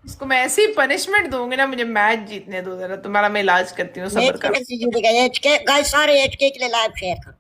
इसको मैं ऐसी पनिशमेंट दूंगी ना, मुझे मैच जीतने दो जरा, तुम्हारा मैं इलाज करती हूँ, सब्र एचके करो। कैसे जीतेगा? एचके गाइस, सारे एचके के लिए लाइव शेयर करो।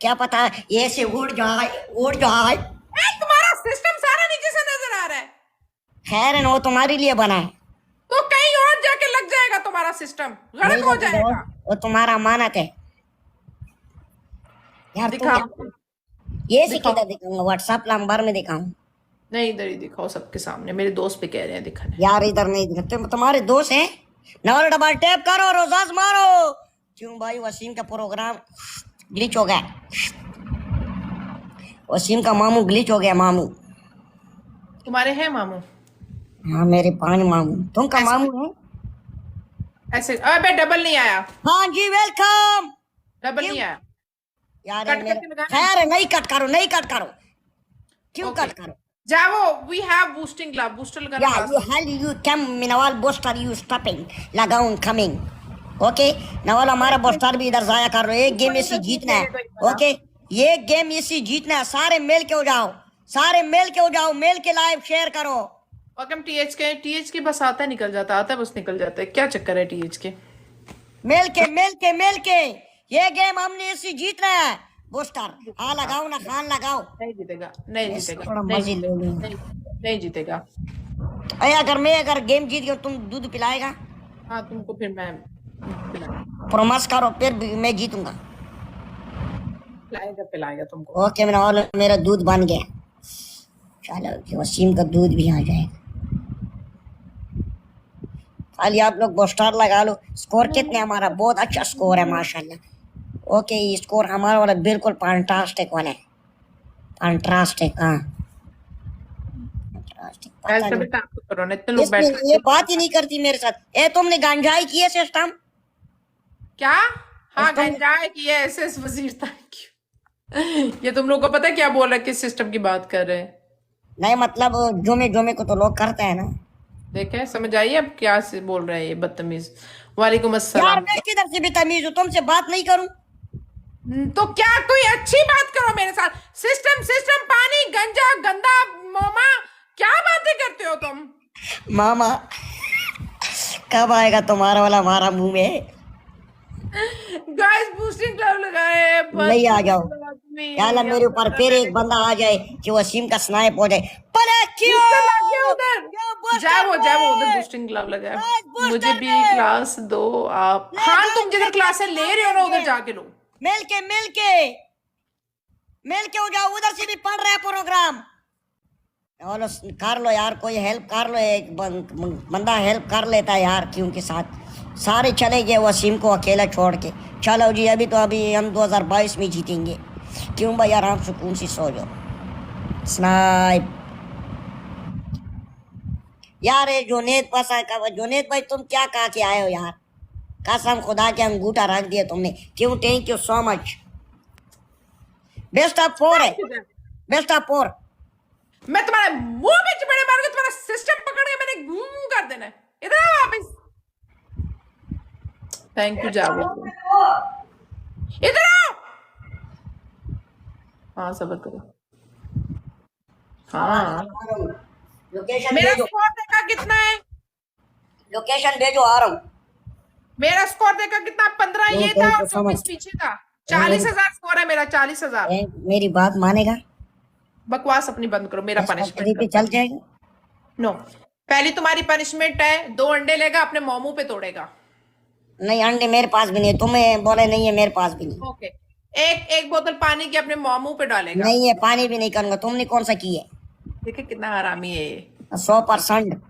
क्या पता ये से उड़ जाए, उड़ जाए। तुम्हारा सिस्टम सारा नीचे से नजर आ रहा है। खैर है ना, वो तुम्हारे लिए बना है। तो कहीं और जाके लग जाएगा तुम्हारा सिस्टम, नहीं गड़क हो लगेगा, जाएगा। वो तुम्हारा अमानत है। यार तुम दिखाओ। क्या, ये से दिखाओ। किधर दिखाऊंगा? व्हाट्सएप नंबर में दिखाऊं? नहीं, इधर ही दिखाओ सबके सामने, मेरे दोस्त भी कह रहे हैं दिखाने। यार इधर नहीं दिखते, तुम्हारे दोस्त हैं। नवल डबल टैप करो, रोजास मारो। क्यों भाई, वसीम का प्रोग्राम ग्लिच हो गया। वसीम का मामू ग्लिच हो गया, मामू। तुम्हारे हैं मामू? हाँ, मेरे पांच मामू। तुम का ऐसे मामू है? ऐसे, अबे डबल नहीं आया। हाँ जी, वेलकम। डबल क्यों? नहीं आया। यार ये कट मेरा, करके लगाना है। खैर है, नहीं कट करो, नहीं कट करो। क्यों ओके। कट करो? जाओ, we have boosting glove, booster लगाना या क्लास यू में। हेल यू कम मिनवाल बोस्टर यू स्टॉपिंग लगाउन कमिंग। ओके, नवल हमारा बोस्टर भी इधर जाया कर रहे हो। एक गेम ऊपर इसी उधर जीत जीतना है। लेने दो एक बार। ओके, ये गेम इसी जीतना है। सारे मेल के हो जाओ, सारे मेल के हो जाओ, मेल के लाइव शेयर करो। और हम टीएच के बस आता है निकल जाता, आता है बस निकल जाता है, क्या चक्कर है टीएच के? मेल के, मेल के, मेल के। ये गेम हमने इसी जीतना है। बोस्टर हाँ लगाओ ना, खान लगाओ। नहीं जीतेगा, नहीं ऐसे जीतेगा, थोड़ा नहीं मजे ले जीतेगा, लूंगा। नहीं, नहीं जीतेगा। अरे अगर गेम जीत गया, तुम दूध पिलाएगा? हाँ, तुमको फिर मैं प्रॉमिस करो, फिर मैं जीतूंगा। पिलाएगा, पिलाएगा तुमको। ओके, मेरा दूध बन गया। चलो कि वसीम का दूध भी आ जाएगा। खाली आप लोग बोस्टर लगा लो। स्कोर कितने हमारा? बहुत अच्छा स्कोर है माशाल्लाह। ओके, ये स्कोर हमारा वाला बिल्कुल फैंटास्टिक वाला है। फैंटास्टिक, हाँ, फैंटास्टिक। पता ऐसा नहीं, भी काम तो करो ना, इतने लोग इसमें बैठ ये कर। बात ही नहीं करती मेरे साथ। ए, तुमने गंजाई की है सिस्टम? क्या? हाँ, तुम, गंजाए की है एसएस वजीर, थैंक यू। ये तुम लोग को पता है क्या बोल रहा है, किस सिस्टम की बात कर रहे हैं? नहीं मतलब जुमे जुमे को तो लोग करते हैं ना। देखे, समझ आइए अब क्या से बोल रहे हैं ये बदतमीज। वालेकुम यार अस्सलाम। मैं किधर से भी तमीज हूँ, तुमसे बात नहीं करूं? तो क्या, कोई अच्छी बात करो मेरे साथ। सिस्टम सिस्टम, पानी, गंजा, गंदा, मोमा, क्या बातें करते हो तुम? मामा, कब आएगा तुम्हारा वाला हमारा मुंह में? गाइस, बूस्टिंग क्लब लगाए, नहीं आ जाओ। बदतमीज आदमी। या अल्लाह, या मेरे अल्लाह ऊपर ताला फिर मेरे एक को बंदा आ जाए कि वसीम का स्नाइप हो जाए। पले क्यों? बूस्टर लग गया उधर। क्या बूस्टर जाओ जाओ उधर, में? बूस्टिंग क्लब लगाए। बस मुझे बूस्टर भी में। क्लास दो आप। ले हाँ, गए, तुम ले जिधर गए, क्लास ले रहे हो ना, ले उधर गए। जाके लो। मिल के, मिल के, मिल के हो जाओ। उधर से भी पढ़ रहा है प्रोग्राम। चलो कर लो यार, कोई हेल्प कर लो। एक बंदा हेल्प कर लेता है यार, क्योंकि साथ सारे चले गए वसीम को अकेला छोड़ के। चलो जी, अभी हम 2022 में जीतेंगे। क्यों भाई, आराम सुकून से सो जाओ। स्नाइप यार, ये जुनेद पसा का जुनेद भाई, तुम क्या कहा के आए हो यार? कसम खुदा के अंगूठा रख दिया तुमने। क्यों, thank you so much. Best of four है, बेस्ट ऑफ फोर। मैं तुम्हारे मुंह में चपेड़े मारूंगी, तुम्हारा सिस्टम पकड़ के मैंने घूम कर देना है। इधर आओ वापस। Thank you Javed. इधर आओ। हाँ, सबर करो। हाँ, लोकेशन मेरा भेजो, स्कोर देखा कितना है? लोकेशन भेजो, आ रहा हूँ। मेरा स्कोर देखा कितना? 15 नो, ये था थैंक और यू सो 24 मच। पीछे था। 40,000 स्कोर है मेरा, 40,000। मेरी बात मानेगा? बकवास अपनी बंद करो, मेरा बेस्ट ऑफ पनिशमेंट थ्री पे करता चल है। जाएगा। नो, पहली तुम्हारी पनिशमेंट है, 2 अंडे लेगा, अपने मोमू पे तोड़ेगा। नहीं, अंडे मेरे पास भी नहीं है। तुम्हें बोले नहीं है, मेरे पास भी नहीं। ओके। एक एक बोतल पानी की अपने मोमू पे डालेगा। नहीं है, पानी भी नहीं करूंगा। तुमने कौन सा की है? देखिए कितना हरामी है ये। 100%।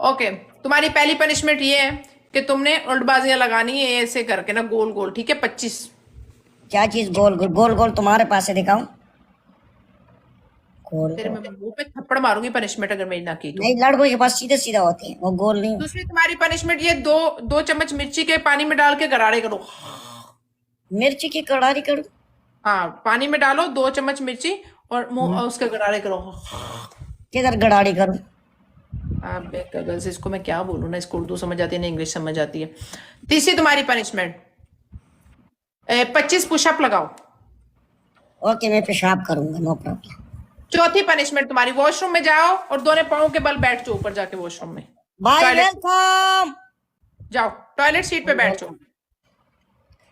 ओके, तुम्हारी पहली पनिशमेंट ये है कि तुमने उल्टबाजियां लगानी है ऐसे करके ना, गोल गोल, ठीक है? 25। क्या चीज गोल गोल? गोल गोल तुम्हारे पास है, दिखाओ। गोल तेरे गोल मैं मुंह पे थप्पड़ मारूंगी पनिशमेंट अगर मेरी ना की तो। नहीं, लड़कों के पास सीधे सीधा होते हैं, वो गोल नहीं। दूसरी तुम्हारी पनिशमेंट ये, 2 चम्मच मिर्ची के पानी में डाल के गरारे करो। मिर्ची की कड़ारी करूं? हाँ, पानी में डालो 2 चम्मच मिर्ची और मुंह उसके गरारे करो। किधर गड़ाड़ी करूं? आप बेकगल से, इसको मैं क्या बोलूँ ना, इसको उर्दू समझ आती है ना इंग्लिश समझ आती है। तीसरी तुम्हारी पनिशमेंट, 25 पुशअप लगाओ। ओके, मैं पेशाब करूंगा, नो प्रॉब्लम। चौथी पनिशमेंट तुम्हारी, वॉशरूम में जाओ और दोनों पाँव के बल बैठ जाओ ऊपर जाके वॉशरूम में। भाई टॉयलेट वेलकम। जाओ, टॉयलेट सीट पे बैठ जाओ।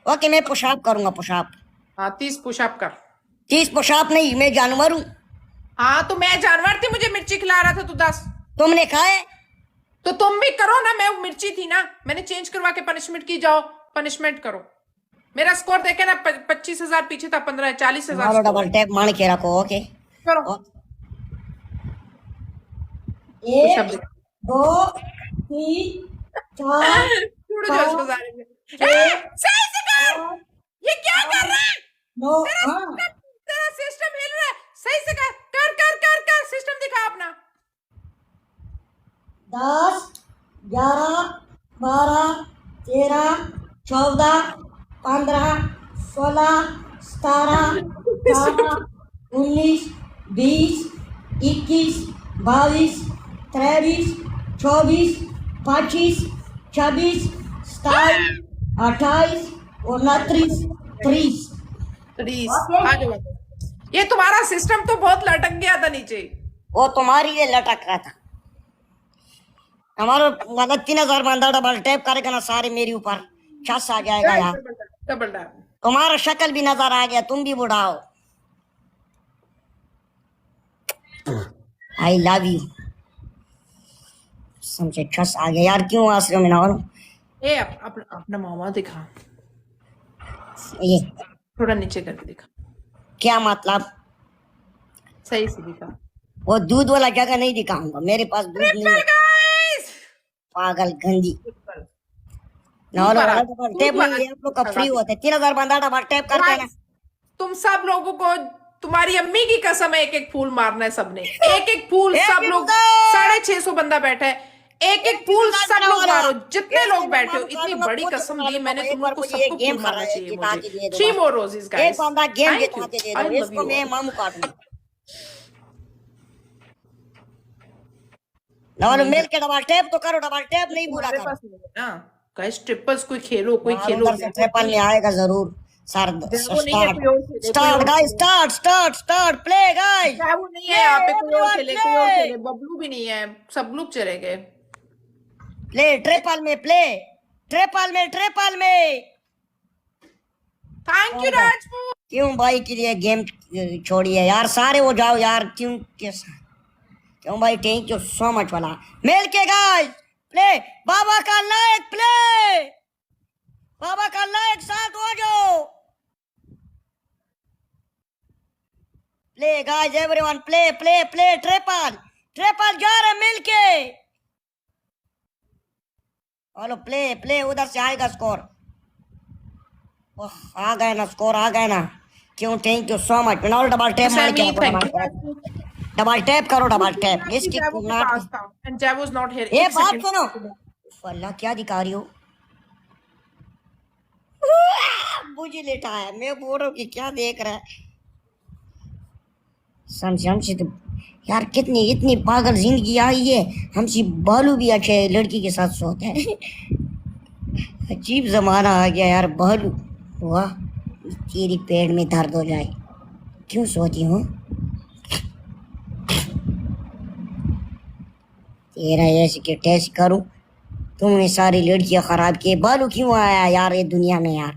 ओके मैं पुशअप करूंगा, पुशअप। हाँ 30 पुशअप कर। 30 पुशअप नहीं, मैं जानवर हूँ। हाँ तो मैं जानवर थी, मुझे मिर्ची खिला रहा था तू 10। तुमने खाए? तो तुम भी करो ना, मैं मिर्ची थी ना, मैंने चेंज करवा के पनिशमेंट की, जाओ पनिशमेंट करो। मेरा स्कोर देखे ना, 25,000 पीछे था, 40,000 मारो स्कोर डबल है। टैप मार के रखो। ओके करो एक, पुशअप। 2, 3, 4, छोड़ो जो इसको 5, सारे में। 6, सही से कर। 7, ये क्या कर 8, रहा है? 9। तेरा हाँ सिस्टम, तेरा सिस्टम हिल रहा है। सही से कर कर कर कर कर, सिस्टम दिखा अपना। 10, 11, 12, 13, 14, 15, 16, 17, 18, 19, 20, 21, 22, 23, 24, 25, 26, 27, 28, 29, 30। 30 आ जाओ। ये तुम्हारा सिस्टम तो बहुत लटक गया था नीचे। वो तुम्हारी लिए लटक रहा था। हमारा मतलब 3,000 बंदा डबल टैप करेगा ना सारे मेरे ऊपर, छस आ जाएगा यार। डबल डैप। तुम्हारा शक्ल भी नजर आ गया, तुम भी बुढ़ा हो। I love you. समझे, छस आ गया यार। क्यों हंस रहे हो मेरा? ए अपना अपना मामा दिखा, ये थोड़ा नीचे करके दिखा, क्या मतलब? सही से दिखा। वो दूध वाला जगह नहीं दिखाऊंगा, मेरे पास दूध नहीं ट्रिपल है। गाइस, पागल गंदी। दूध वाला, डबल टैप दूध नहीं वाला है, आप लोग का लगा फ्री दिया। होते 3,000 बंदा डबल टैप करते हैं ना। गाइस, तुम सब लोगों को, तुम्हारी अम्मी की कसम है, एक एक फूल मारना है सबने, एक एक फूल। एक सब एक लोग उधर। 650 बंदा बैठा है, एक एक फूल उधर सब मेरा लोग वाला। मारो, जितने एक लोग दिन मैं बैठे हो। मारू इतनी काटूंगा, बड़ी खुद कसम बना दी लूंगा। मैंने एक तुम बार लोग को, मुझे सबको एक गेम फूल खा मारना चाहिए जिता मुझे। के दे दो 3 बस। more roses एक guys, बंदा गेम thank जिता you, के दे I दो, love इसको you मैं all। मामू काटूंगा। ना नहीं मिल है, के डबल टैप तो करो, डबल टैप तो नहीं बुरा तुम्हारे करो। पास नहीं है ना गाइस। ट्रिपल्स कोई खेलो, कोई यार खेलो। उधर से ट्रिपल में आएगा जरूर। सर वो नहीं है, स्टार्ट, कोई और खेले, कोई स्टार्ट और गाइस, खेले। Start start start, play guys, वो नहीं है प्ले यहाँ पे, कोई और एवरीवन खेले, प्ले। कोई और खेले। बबलू भी नहीं है, सब लोग चले गए। प्ले ट्रिपल में, प्ले ट्रिपल में, ट्रिपल में। Thank you Rajput. क्यों भाई के लिए गेम छोड़िए यार, सारे हो जाओ यार। क्यों क्यों भाई? थैंक यू सो मच वाला। मिल के गाइस प्ले, बाबा का लायक प्ले, बाबा का लायक साथ हो जाओ। Play guys everyone, play play play, triple triple जा रहे मिल के। हेलो प्ले प्ले, उधर से आएगा स्कोर। आ गए ना स्कोर, आ गए ना। क्यों? Thank you so much. Double tap मार के रखो, thank double U tap, Rajput. Double tap करो, डबल टैप। इसकी जैवो के नाट। पास था एंड जैवो इज नॉट हियर। ये एक बात सेकंड। सुनो, अल्लाह क्या दिखा रही हो? मुझे लेटा है, मैं बोल रहा हूँ कि क्या देख रहा है। हमसे तो यार कितनी इतनी पागल जिंदगी आई है। हमसे बालू भी अच्छे लड़की के साथ सोता है। अजीब जमाना आ गया यार। बालू, वाह, तेरी पेट में दर्द हो जाए। क्यों सोती हूँ? तेरा ऐसे के टेस्ट करूं? तुमने सारी लड़कियां खराब की। बालू क्यों आया यार ये दुनिया में यार?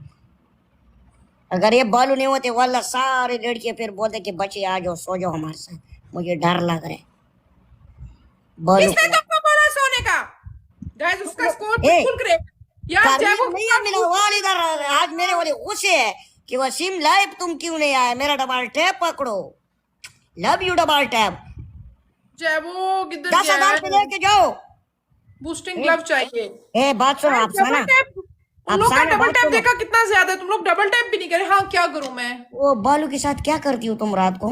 अगर ये बालू नहीं होते वाला सारे लड़कियां फिर बोलते कि बच्चे आ जाओ, सो जाओ हमारे साथ। मुझे डर लग रहा है बालू किसने को। तुमको बोला सोने का? गाइस उसका स्कोर बिल्कुल ग्रेट यार। करीब जैवो नहीं है मेरा वाल इधर। आज मेरे वाले गुस्से है कि वसीम लाइव तुम क्यों नहीं आए? मेरा डबल टैप पकड़ो। Love you double tap. जैवो किधर 10,000 पे गया? लेके जाओ। बूस्टिंग ग्लव चाहिए। ए बात सुनो डबल अफसाना, टैप, उन लोग का अफसाना डबल बात टैप सुनो। देखा कितना ज्यादा है, तुम लोग डबल टैप भी नहीं करे। हाँ क्या करूं मैं? वो बालू के साथ क्या करती हो तुम रात को?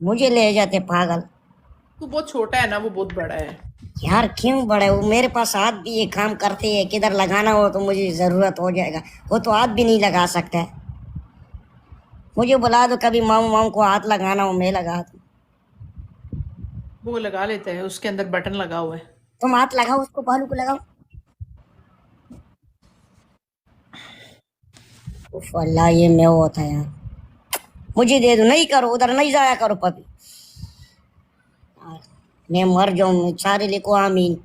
मुझे ले जाते पागल। तू बहुत छोटा है ना, वो बहुत बड़ा है। यार क्यों बड़े? वो मेरे पास हाथ भी ये काम करते हैं, किधर लगाना हो तो मुझे जरूरत हो जाएगा। वो तो हाथ भी नहीं लगा सकता है। मुझे बुला दो कभी, मामू मामू को हाथ लगाना हो मैं लगा दूं। वो लगा लेते हैं, उसके अंदर बटन लगा हुआ है। तुम हाथ लगाओ उसको, बालू को लगाओ। उफ अल्लाह, ये मैं होता है यार। मुझे दे दो, नहीं करो उधर, नहीं जाया करो पपी। मैं मर जाऊं, सारे लिखो आमीन।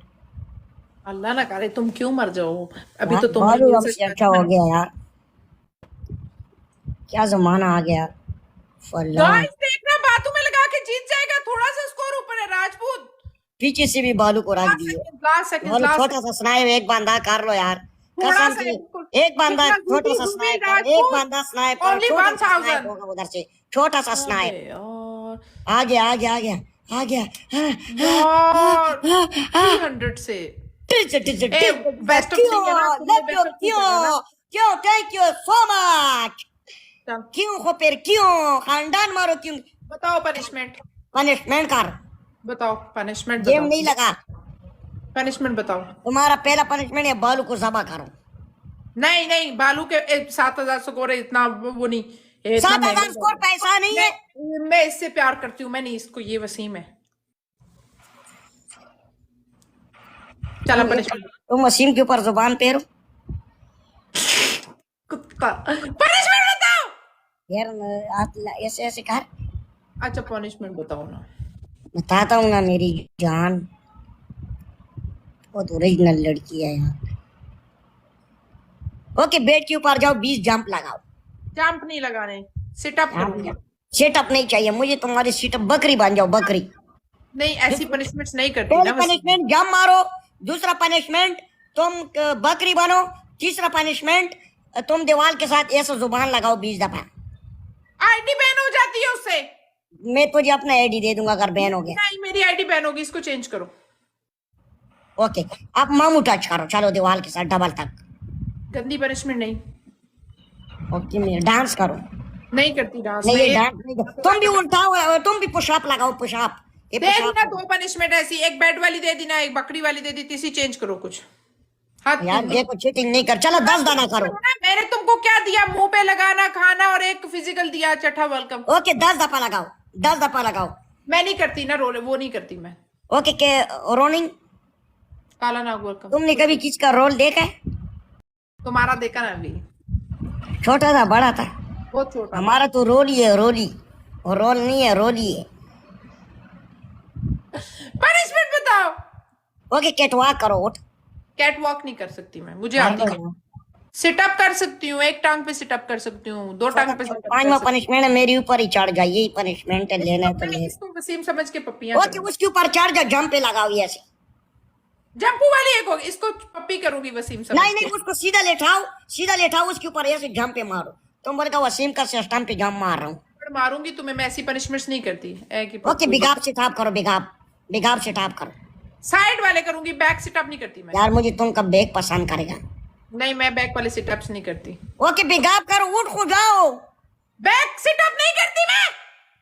अल्लाह ना करे तुम क्यों मर जाओ। अभी यार तो तुम बालू मिल अब से सकता अच्छा हो है। गया यार, क्या जमाना आ गया। फला गाइस देखना बातों में लगा के जीत जाएगा, थोड़ा सा स्कोर ऊपर है राजपूत। पीछे से भी बालू को रख लास्ट दिए। सेकंड, लास्ट सेकंड, बोलो लास्ट छोटा सेकंड। सा स्नाइप एक बंदा कर लो यार, थोड़ा कसम सा से। है बिल्कुल। एक बंदा कितना छोटा जूबी सा जूबी स्नाइप करो, एक राजपूत। बंदा स्नाइप करो, ओनली छोटा सा स्नाइप 1000। होगा उधर से, छोटा सा अबे स्नाइप। यार। आ गया आ गया आ गया आ गया। यार 300 से। Teacher teacher a teacher best of क्यों, 3 है ना, तुमने लव यू बेस्ट ऑफ 3 करना ना। क्यों, क्यों, थैंक यू सो मच। चल क्यों हो फिर, क्यों खानदान मारो, क्यों। बताओ पनिशमेंट। पनिशमेंट कर, बताओ पनिशमेंट गेम बताओ। नहीं लगा। पनिशमेंट बताओ। तुम्हारा पहला पनिशमेंट है बालू को जबा करो। नहीं नहीं बालू के 7,000 स्कोर है, इतना वो नहीं। ये इतना 7,000 महंगा। स्कोर पैसा नहीं है। मैं इससे प्यार करती हूँ, मैं नहीं इसको, ये वसीम है। चला पनिशमेंट। तुम वसीम के ऊपर जुबान पेरो कुत्ता। पनिशमेंट बताओ। यार। ऐसे ऐसे कर, अच्छा पनिशमेंट बताओ ना। बताता हूँ ना मेरी जान, बहुत ओरिजिनल लड़की है यार। ओके बेड के ऊपर जाओ, 20 जंप लगाओ। जंप नहीं लगाने, सिटअप करूंगी। सेटअप नहीं चाहिए मुझे, तुम्हारी सीटअप बकरी बन जाओ, बकरी। नहीं ऐसी पनिशमेंट्स नहीं करती पहली ना वसीम। पनिशमेंट जंप मारो, दूसरा पनिशमेंट तुम बकरी बनो, तीसरा पनिशमेंट तुम दीवार के साथ ऐसा जुबान लगाओ 20 दफा। आईडी बैन हो जाती है उससे। मैं तुझे अपना आईडी दे दूंगा अगर बैन हो गया। नहीं मेरी आईडी बैन होगी, इसको चेंज करो। ओके अब मामू टच करो, चलो दीवार के साथ डबल तक। गंदी पनिशमेंट नहीं। ओके मैं डांस करो। नहीं करती डांस नहीं में। ये डांस नहीं, तुम भी उल्टाओ, तुम भी पुशअप लगाओ, पुशअप। ये दे दी पुशअप ना 2 पनिशमेंट ऐसी, एक बेड वाली दे दी ना, एक बकरी वाली दे दी, तीसरी चेंज करो कुछ। हाथ यार देखो चीटिंग नहीं कर, चलो 10 दाना करो। मैंने तुमको क्या दिया, मुंह पे लगाना, खाना और एक फिजिकल दिया, चट्टा वेलकम। ओके 10 दफा लगाओ, 10 दफा लगाओ। मैं नहीं करती ना रोल, वो नहीं करती मैं। ओके के रोनिंग, काला नाग वेलकम। तुमने कभी किसका रोल देखा है? तुम्हारा देखा ना अभी। छोटा था बड़ा था? बहुत छोटा। हमारा तो रोल ही है, रोली। और रोल नहीं है, रोली है। पनिशमेंट बताओ। ओके कैटवॉक करो, उठ। कैट वॉक नहीं कर सकती मैं, मुझे आती है। सिटअप कर सकती हूँ, एक टांग पे सिटअप कर सकती हूँ, 2 टांग पे सिटअप कर पांचवा सकती पनिशमेंट है मेरे ऊपर ही चढ़ जाए, यही पनिशमेंट है, लेना है तो हूँ। ले। इसको वसीम समझ के पप्पियां ओके उसके ऊपर चढ़ जा, जंप पे लगाओ ये ऐसे। जंपू वाली एक होगी, इसको पप्पी करूंगी वसीम समझ नहीं नहीं के। उसको सीधा लेटाओ, सीधा लेटाओ, उसके ऊपर ऐसे जंप पे मारो। तुम बोले का वसीम का सिस्टम पे जंप मार रहा हूँ। मारूंगी तुम्हें मैं, ऐसी पनिशमेंट्स नहीं करती। ओके बिगाब से टाप करो, बिगाब, बिगाब से टाप करो। साइड वाले करूंगी, बैक सिटअप नहीं करती मैं। यार मुझे तुमका बैग पसंद करेगा। नहीं मैं बैक वाले सिटअप्स नहीं करती। ओके बिगाब करो, उठ को जाओ। बैक सिटअप नहीं करती मैं।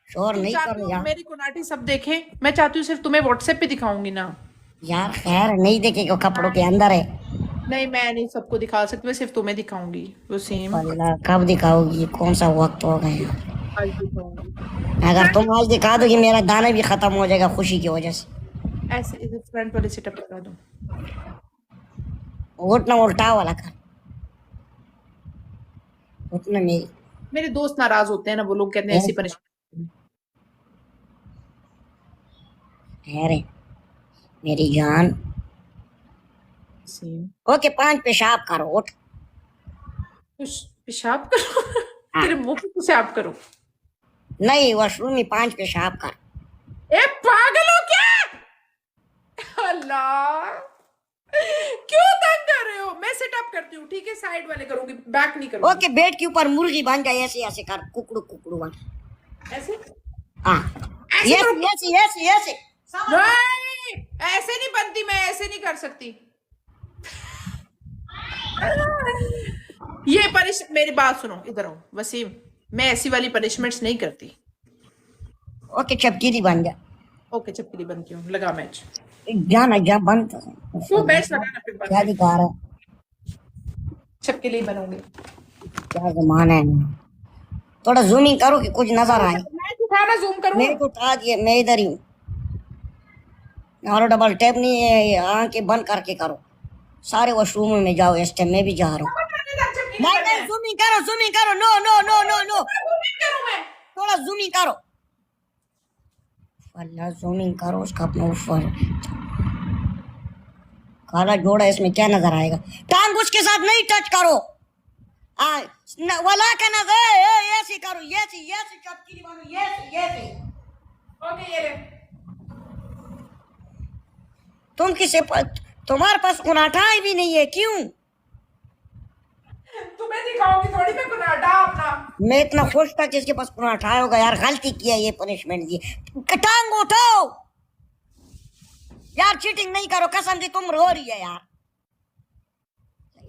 शोर नहीं चाहती करो हूँ यार। मेरी कुनाटी सब देखें, मैं चाहती हूँ सिर्फ तुम्हें व्हाट्सएप पे दिखाऊंगी ना। यार खैर नहीं देखेगा, कपड़ों के अंदर है। नहीं मैं नहीं सबको दिखा सकती, मैं सिर्फ तुम्हें दिखाऊंगी वसीम। अल्लाह कब दिखाओगी, कौन सा वक्त होगा यार। आज दिखाऊंगी। अगर तुम आज दिखा दोगी मेरा दाना भी खत्म हो जाएगा खुशी की वजह से। ऐसे इधर फ्रंट वाले सेटअप लगा दूं। उठना उल्टा वाला कर, उठना नहीं। मेरे दोस्त नाराज होते हैं ना, वो लोग कहते हैं ऐसी पनिशमेंट। अरे मेरी जान। ओके 5 पेशाब करो, उठ। पेशाब करो। तेरे मुंह पे पेशाब करो। नहीं वॉशरूम में 5 पेशाब कर। ए पागल हो क्या? अल्लाह क्यों तंग कर रहे हो? मैं सेटअप करती हूँ ठीक है, साइड वाले करूंगी, बैक नहीं करूंगी। ओके बेड के ऊपर मुर्गी बन जाए, ऐसे ऐसे कर, कुकड़ू कुकड़ू बन। ऐसे हाँ ऐसे ऐसे करो। ऐसे ऐसे ऐसे। नहीं ऐसे नहीं बनती, मैं ऐसे नहीं कर सकती। ये मेरी बात सुनो, इधर आओ वसीम, मैं ऐसी वाली पनिशमेंट्स नहीं करती। ओके चपकीरी बन जा। ओके चपकली बनती हूँ, लगा मैच। जाना जा बंद। तो मैच लगाना फिर क्या बंद। दिखा रहा है, चपकली बनूंगी। क्या जमाना है। थोड़ा जूमिंग करो कि कुछ नजर आए। मैच उठाना, जूम करूँ। मेरे को उठा दिए, मैं इधर ही हूँ। और डबल टैप नहीं है, आंखें बंद करके करो। सारे वॉशरूम में जाओ, इस टाइम मैं भी जा रहा हूँ। नहीं नहीं जूमिंग करो, जूमिंग करो। No no no no no, थोड़ा जूमिंग करो। अल्लाह जूमिंग करो उसका अपना ऊपर। काला जोड़ा इसमें क्या नजर आएगा? टांग उसके साथ नहीं टच करो। वाला का नजर ऐसे करो, ये चटकी मारो, ये ओके ये ले। तुम तुम्हारे पास कुनाठा भी नहीं है क्यों? तुम्हें दिखाऊंगी थोड़ी मैं कुनाटा अपना। मैं इतना खुश था कि इसके पास कुनाठा होगा यार, गलती किया, ये पनिशमेंट दी। टांग उठाओ यार, चीटिंग नहीं करो कसम से, तुम रो रही है यार।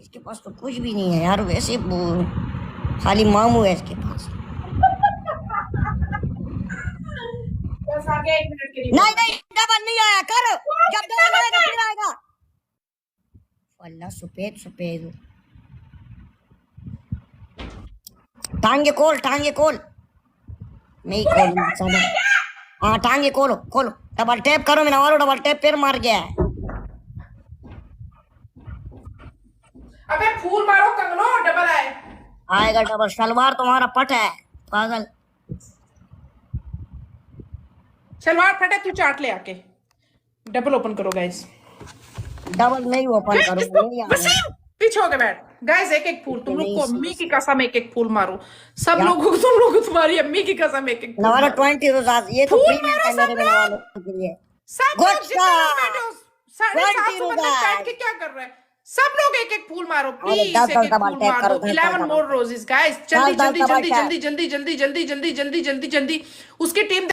इसके पास तो कुछ भी नहीं है यार, वैसे खाली मामू है इसके पास। बस आगे 1 मिनट के लिए। नहीं डबल नहीं आया, कर जब डबल आएगा फिर आएगा। अल्लाह सफेद टांगे खोल नहीं खोल। हाँ टांगे खोलो डबल टैप करो, मैंने और डबल टैप फिर मार गया है। अबे फूल मारो कंगनो, डबल आएगा डबल। सलवार तुम्हारा पट है पागल। सलवार फटे तू चाट ले आके। डबल ओपन करो गाइस। डबल नहीं ओपन करो, नहीं आना। पीछे होके बैठ गाइस। एक फूल तुम लोग को अम्मी की कसम एक फूल मारो सब लोगों को। तुम लोग को तुम्हारी अम्मी की कसम एक फूल नवाला 20 रोजा ये तो फूल फ्री मारो में मेरे सब वालों के लिए। सब लोग जितने लोग बैठे हो 750 20 बंदे बैठ के क्या कर रहे हैं? सब लोग एक फूल मारो प्लीज। दस एक डबल फूल टैप मारो। करो, 11 मोर रोजेस गाइस। दस डबल टैप। जल्दी उसकी टीम